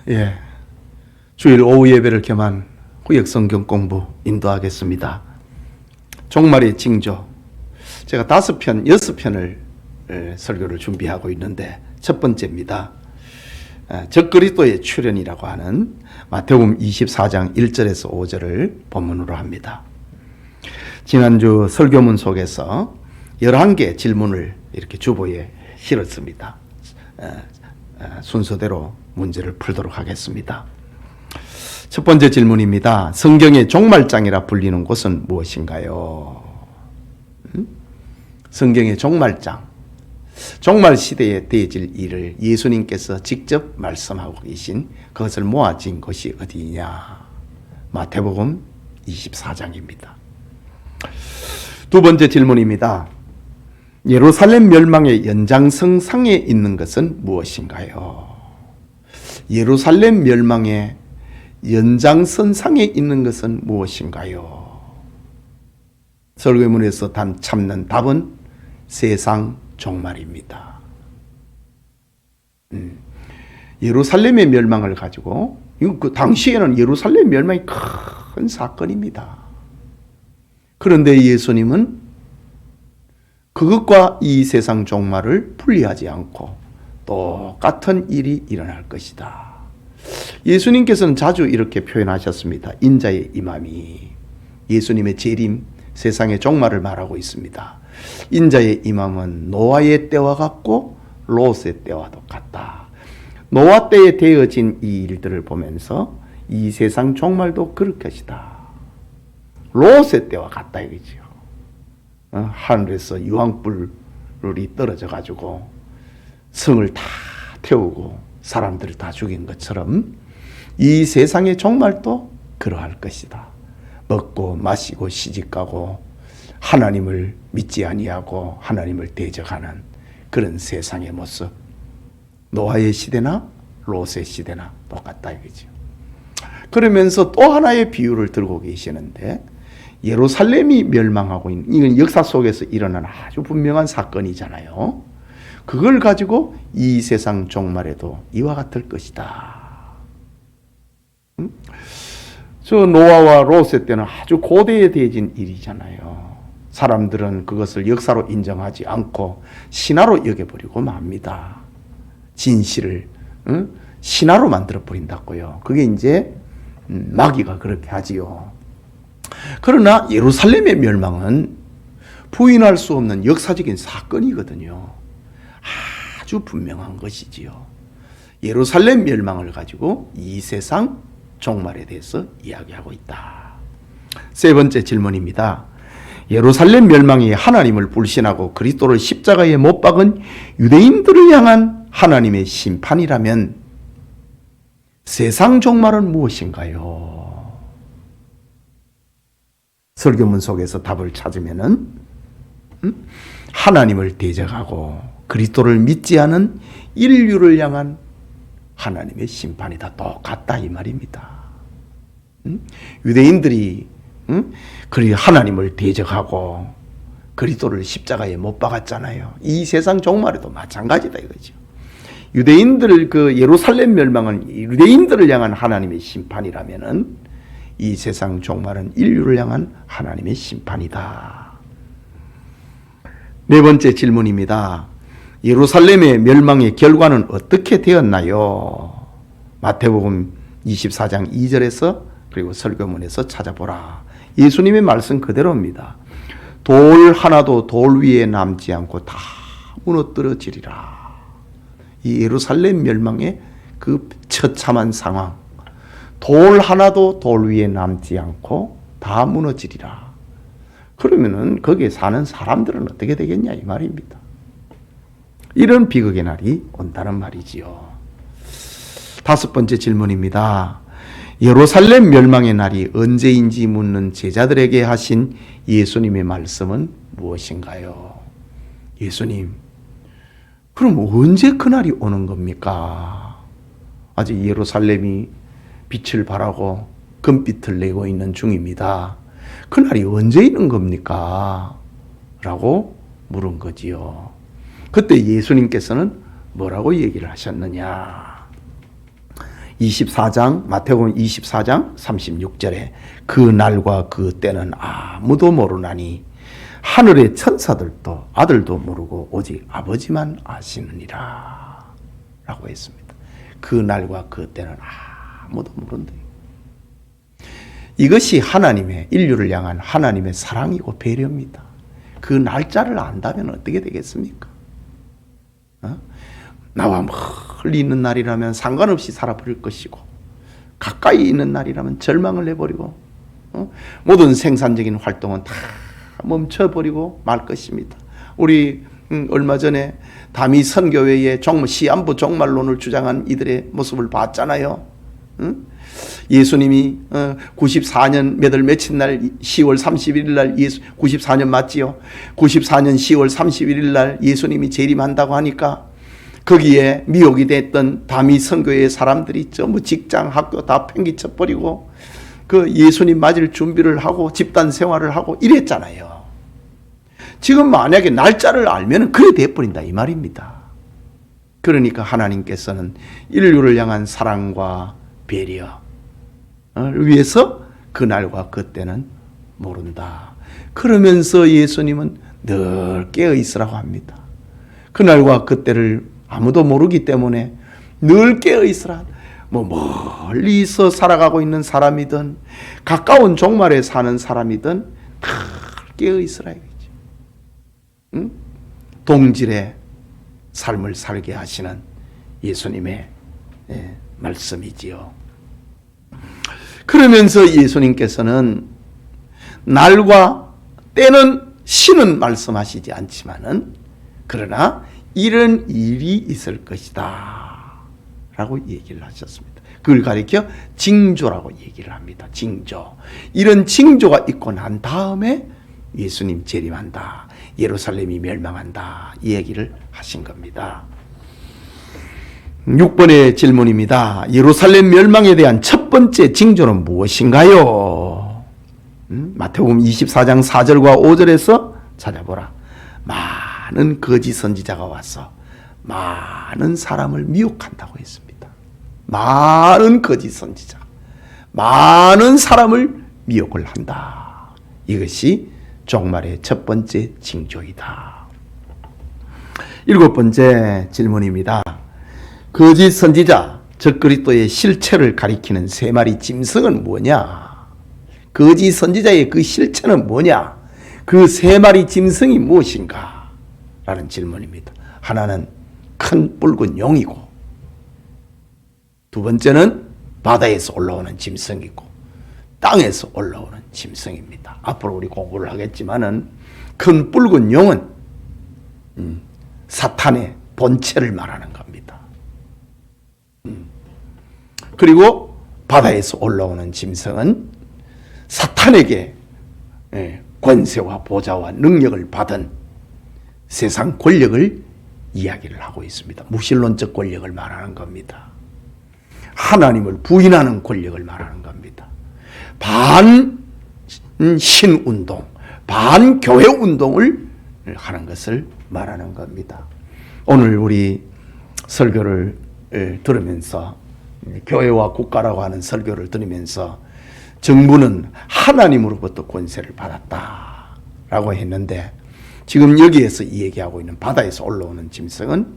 예, 주일 오후 예배를 겸한 구역 성경 공부 인도하겠습니다. 종말의 징조. 제가 5편, 6편을 설교를 준비하고 있는데 첫 번째입니다. 적그리스도의 출현이라고 하는 마태복음 24장 1절에서 5절을 본문으로 합니다. 지난주 설교문 속에서 11개 질문을 이렇게 주보에 실었습니다. 순서대로 문제를 풀도록 하겠습니다. 첫 번째 질문입니다. 성경의 종말장이라 불리는 곳은 무엇인가요? 성경의 종말장, 종말 시대에 되어질 일을 예수님께서 직접 말씀하고 계신 그것을 모아진 것이 어디냐? 마태복음 24장입니다. 두 번째 질문입니다. 예루살렘 멸망의 연장선 상에 있는 것은 무엇인가요? 예루살렘 멸망의 연장선 상에 있는 것은 무엇인가요? 설교문에서 참는 답은 세상 종말입니다. 예루살렘의 멸망을 가지고, 그 당시에는 예루살렘 멸망이 큰 사건입니다. 그런데 예수님은 그것과 이 세상 종말을 분리하지 않고 똑같은 일이 일어날 것이다. 예수님께서는 자주 이렇게 표현하셨습니다. 인자의 임함이, 예수님의 재림, 세상의 종말을 말하고 있습니다. 인자의 임함은 노아의 때와 같고 롯의 때와도 같다. 노아 때에 되어진 이 일들을 보면서 이 세상 종말도 그럴 것이다. 롯의 때와 같다 이거죠. 하늘에서 유황불이 떨어져 가지고 성을 다 태우고 사람들을 다 죽인 것처럼 이 세상의 종말도 그러할 것이다. 먹고 마시고 시집가고 하나님을 믿지 아니하고 하나님을 대적하는 그런 세상의 모습, 노아의 시대나 롯의 시대나 똑같다 이거죠. 그러면서 또 하나의 비유를 들고 계시는데, 예루살렘이 멸망하고 있는, 이건 역사 속에서 일어난 아주 분명한 사건이잖아요. 그걸 가지고 이 세상 종말에도 이와 같을 것이다. 저 노아와 롯의 때는 아주 고대에 대해진 일이잖아요. 사람들은 그것을 역사로 인정하지 않고 신화로 여겨버리고 맙니다. 진실을 신화로 만들어버린다고요. 그게 이제 마귀가 그렇게 하지요. 그러나 예루살렘의 멸망은 부인할 수 없는 역사적인 사건이거든요. 아주 분명한 것이지요. 예루살렘 멸망을 가지고 이 세상 종말에 대해서 이야기하고 있다. 세 번째 질문입니다. 예루살렘 멸망이 하나님을 불신하고 그리스도를 십자가에 못 박은 유대인들을 향한 하나님의 심판이라면 세상 종말은 무엇인가요? 설교문 속에서 답을 찾으면은 하나님을 대적하고 그리스도를 믿지 않은 인류를 향한 하나님의 심판이다. 똑같다 이 말입니다. 유대인들이 하나님을 대적하고 그리스도를 십자가에 못 박았잖아요. 이 세상 종말에도 마찬가지다 이거죠. 유대인들 예루살렘 멸망은 유대인들을 향한 하나님의 심판이라면은 이 세상 종말은 인류를 향한 하나님의 심판이다. 네 번째 질문입니다. 예루살렘의 멸망의 결과는 어떻게 되었나요? 마태복음 24장 2절에서 그리고 설교문에서 찾아보라. 예수님의 말씀 그대로입니다. 돌 하나도 돌 위에 남지 않고 다 무너뜨려지리라. 이 예루살렘 멸망의 그 처참한 상황, 돌 하나도 돌 위에 남지 않고 다 무너지리라. 그러면은 거기에 사는 사람들은 어떻게 되겠냐 이 말입니다. 이런 비극의 날이 온다는 말이지요. 다섯 번째 질문입니다. 예루살렘 멸망의 날이 언제인지 묻는 제자들에게 하신 예수님의 말씀은 무엇인가요? 예수님, 그럼 언제 그날이 오는 겁니까? 아직 예루살렘이 빛을 발하고 금빛을 내고 있는 중입니다. 그날이 언제 있는 겁니까? 라고 물은 거지요. 그때 예수님께서는 뭐라고 얘기를 하셨느냐? 24장 마태복음 24장 36절에 그 날과 그 때는 아무도 모르나니 하늘의 천사들도 아들도 모르고 오직 아버지만 아시느니라 라고 했습니다. 그 날과 그 때는 아무도 모른다. 이것이 하나님의 인류를 향한 하나님의 사랑이고 배려입니다. 그 날짜를 안다면 어떻게 되겠습니까? 나와 멀리 있는 날이라면 상관없이 살아버릴 것이고 가까이 있는 날이라면 절망을 해버리고 모든 생산적인 활동은 다 멈춰버리고 말 것입니다. 우리 얼마 전에 다미 선교회의 시한부 종말론을 주장한 이들의 모습을 봤잖아요. 예수님이 94년 며칠 날 10월 31일 날 94년 맞지요? 94년 10월 31일 날 예수님이 재림한다고 하니까 거기에 미혹이 됐던 다미 선교회의 사람들이 전부 직장, 학교 다 팽개쳐버리고 그 예수님 맞을 준비를 하고 집단 생활을 하고 이랬잖아요. 지금 만약에 날짜를 알면 그래 돼버린다 이 말입니다. 그러니까 하나님께서는 인류를 향한 사랑과 배려를 위해서 그날과 그때는 모른다. 그러면서 예수님은 늘 깨어있으라고 합니다. 그날과 그때를 아무도 모르기 때문에 늘 깨어있으라. 멀리서 살아가고 있는 사람이든 가까운 종말에 사는 사람이든 다 깨어있으라 이거죠. 동질의 삶을 살게 하시는 예수님의 말씀이지요. 그러면서 예수님께서는 날과 때는 신은 말씀하시지 않지만은 그러나 이런 일이 있을 것이다 라고 얘기를 하셨습니다. 그걸 가리켜 징조라고 얘기를 합니다. 징조. 이런 징조가 있고 난 다음에 예수님 재림한다. 예루살렘이 멸망한다. 이 얘기를 하신 겁니다. 6번의 질문입니다. 예루살렘 멸망에 대한 첫 번째 징조는 무엇인가요? 마태복음 24장 4절과 5절에서 찾아보라. 많은 거짓 선지자가 와서 많은 사람을 미혹한다고 했습니다. 많은 거짓 선지자, 많은 사람을 미혹을 한다. 이것이 종말의 첫 번째 징조이다. 7번째 질문입니다. 거짓 선지자, 즉 그리스도의 실체를 가리키는 세 마리 짐승은 뭐냐? 거짓 선지자의 그 실체는 뭐냐? 그 세 마리 짐승이 무엇인가? 라는 질문입니다. 하나는 큰 붉은 용이고, 두 번째는 바다에서 올라오는 짐승이고, 땅에서 올라오는 짐승입니다. 앞으로 우리 공부를 하겠지만은 큰 붉은 용은 사탄의 본체를 말하는 겁니다. 그리고 바다에서 올라오는 짐승은 사탄에게 권세와 보좌와 능력을 받은 세상 권력을 이야기를 하고 있습니다. 무신론적 권력을 말하는 겁니다. 하나님을 부인하는 권력을 말하는 겁니다. 반신운동, 반교회운동을 하는 것을 말하는 겁니다. 오늘 우리 설교를 들으면서, 교회와 국가라고 하는 설교를 들으면서 정부는 하나님으로부터 권세를 받았다라고 했는데, 지금 여기에서 이 얘기하고 있는 바다에서 올라오는 짐승은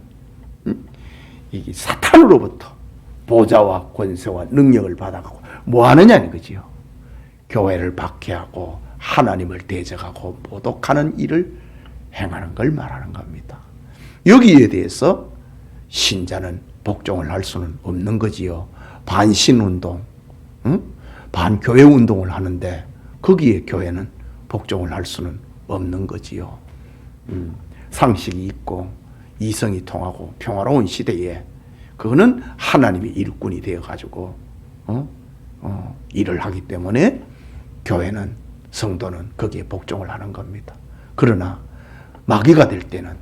이게 사탄으로부터 보좌와 권세와 능력을 받아가고 뭐 하느냐는 거지요. 교회를 박해하고 하나님을 대적하고 모독하는 일을 행하는 걸 말하는 겁니다. 여기에 대해서 신자는 복종을 할 수는 없는 거지요. 반신운동, 반교회운동을 하는데 거기에 교회는 복종을 할 수는 없는 거지요. 상식이 있고 이성이 통하고 평화로운 시대에 그거는 하나님의 일꾼이 되어가지고 일을 하기 때문에 교회는, 성도는 거기에 복종을 하는 겁니다. 그러나 마귀가 될 때는,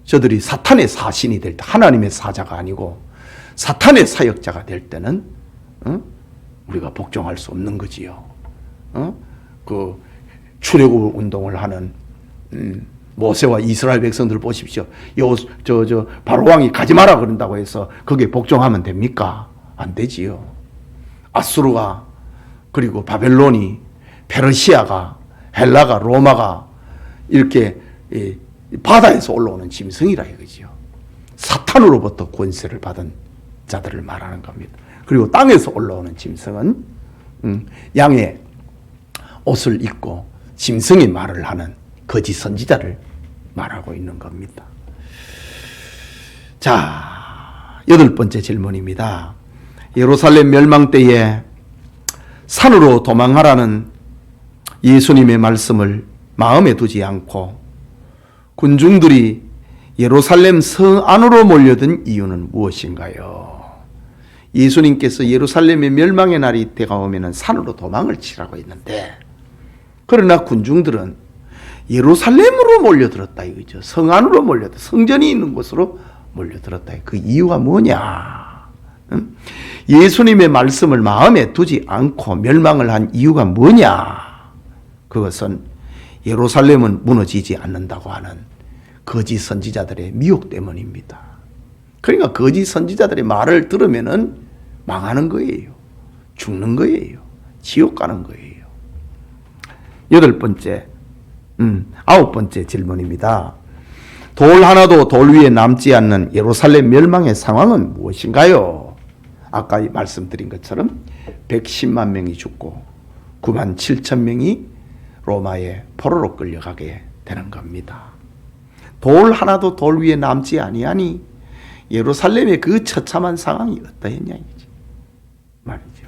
저들이 사탄의 사신이 될 때, 하나님의 사자가 아니고 사탄의 사역자가 될 때는 우리가 복종할 수 없는 거지요. 그 출애굽 운동을 하는 모세와 이스라엘 백성들 보십시오. 바로 왕이 가지 마라 그런다고 해서 거기에 복종하면 됩니까? 안 되지요. 아수르가, 그리고 바벨론이, 페르시아가, 헬라가, 로마가 이렇게 바다에서 올라오는 짐승이라 이거지요. 사탄으로부터 권세를 받은 자들을 말하는 겁니다. 그리고 땅에서 올라오는 짐승은 양의 옷을 입고 짐승의 말을 하는 거짓 선지자를 말하고 있는 겁니다. 자, 8번째 질문입니다. 예루살렘 멸망 때에 산으로 도망하라는 예수님의 말씀을 마음에 두지 않고 군중들이 예루살렘 성 안으로 몰려든 이유는 무엇인가요? 예수님께서 예루살렘의 멸망의 날이 다가오면 산으로 도망을 치라고 했는데, 그러나 군중들은 예루살렘으로 몰려들었다 이거죠. 성 안으로 몰려들었다. 성전이 있는 곳으로 몰려들었다. 그 이유가 뭐냐? 예수님의 말씀을 마음에 두지 않고 멸망을 한 이유가 뭐냐? 그것은 예루살렘은 무너지지 않는다고 하는 거짓 선지자들의 미혹 때문입니다. 그러니까 거짓 선지자들의 말을 들으면은 망하는 거예요. 죽는 거예요. 지옥 가는 거예요. 9번째 질문입니다. 돌 하나도 돌 위에 남지 않는 예루살렘 멸망의 상황은 무엇인가요? 아까 말씀드린 것처럼 110만 명이 죽고 9만 7천 명이 로마의 포로로 끌려가게 되는 겁니다. 돌 하나도 돌 위에 남지 아니하니 예루살렘의 그 처참한 상황이 어떠했냐 이거지 말이죠.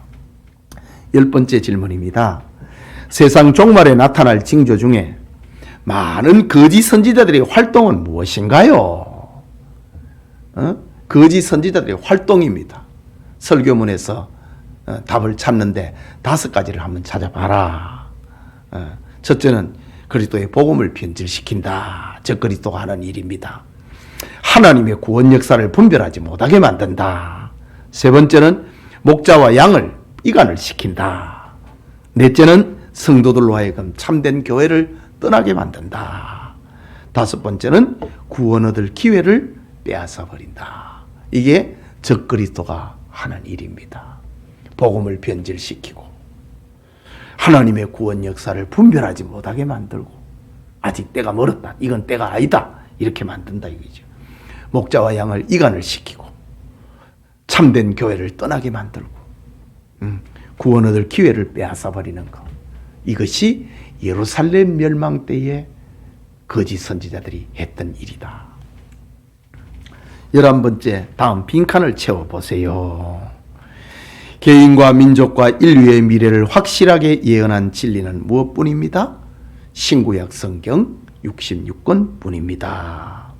10번째 질문입니다. 세상 종말에 나타날 징조 중에 많은 거짓 선지자들의 활동은 무엇인가요? 거짓 선지자들의 활동입니다. 설교문에서 답을 찾는데 5가지를 한번 찾아봐라. 첫째는 그리스도의 복음을 변질시킨다. 저 그리스도가 하는 일입니다. 하나님의 구원 역사를 분별하지 못하게 만든다. 세 번째는 목자와 양을 이간을 시킨다. 넷째는 성도들로 하여금 참된 교회를 떠나게 만든다. 5번째는 구원 얻을 기회를 빼앗아 버린다. 이게 적그리스도가 하는 일입니다. 복음을 변질시키고 하나님의 구원 역사를 분별하지 못하게 만들고 아직 때가 멀었다. 이건 때가 아니다. 이렇게 만든다 이거죠. 목자와 양을 이간을 시키고 참된 교회를 떠나게 만들고 구원 얻을 기회를 빼앗아 버리는 것. 이것이 예루살렘 멸망 때에 거짓 선지자들이 했던 일이다. 11번째, 다음 빈칸을 채워보세요. 개인과 민족과 인류의 미래를 확실하게 예언한 진리는 무엇뿐입니다? 신구약 성경 66권 뿐입니다.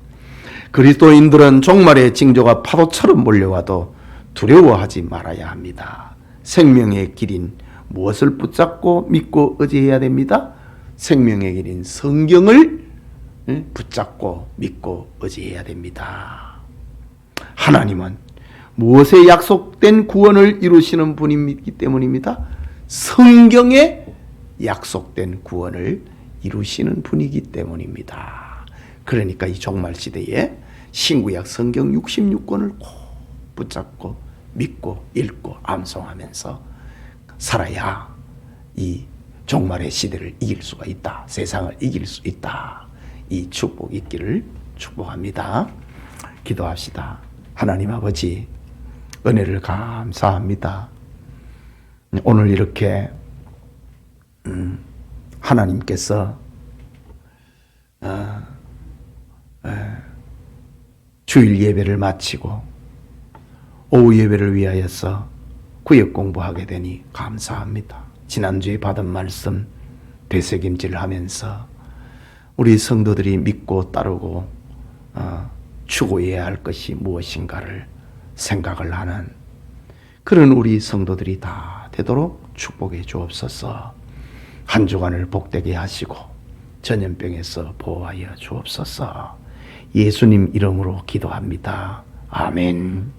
그리스도인들은 종말의 징조가 파도처럼 몰려와도 두려워하지 말아야 합니다. 생명의 길인 무엇을 붙잡고 믿고 의지해야 됩니다? 생명의 길인 성경을 붙잡고 믿고 의지해야 됩니다. 하나님은 무엇에 약속된 구원을 이루시는 분이기 때문입니다. 성경에 약속된 구원을 이루시는 분이기 때문입니다. 그러니까 이 종말 시대에 신구약 성경 66권을 꼭 붙잡고 믿고 읽고 암송하면서 살아야 이 종말의 시대를 이길 수가 있다. 세상을 이길 수 있다. 이 축복 있기를 축복합니다. 기도합시다. 하나님 아버지, 은혜를 감사합니다. 오늘 이렇게 하나님께서 주일 예배를 마치고 오후 예배를 위하여서 구역 공부하게 되니 감사합니다. 지난주에 받은 말씀 되새김질을 하면서 우리 성도들이 믿고 따르고 추구해야 할 것이 무엇인가를 생각을 하는 그런 우리 성도들이 다 되도록 축복해 주옵소서. 한 주간을 복되게 하시고 전염병에서 보호하여 주옵소서. 예수님 이름으로 기도합니다. 아멘.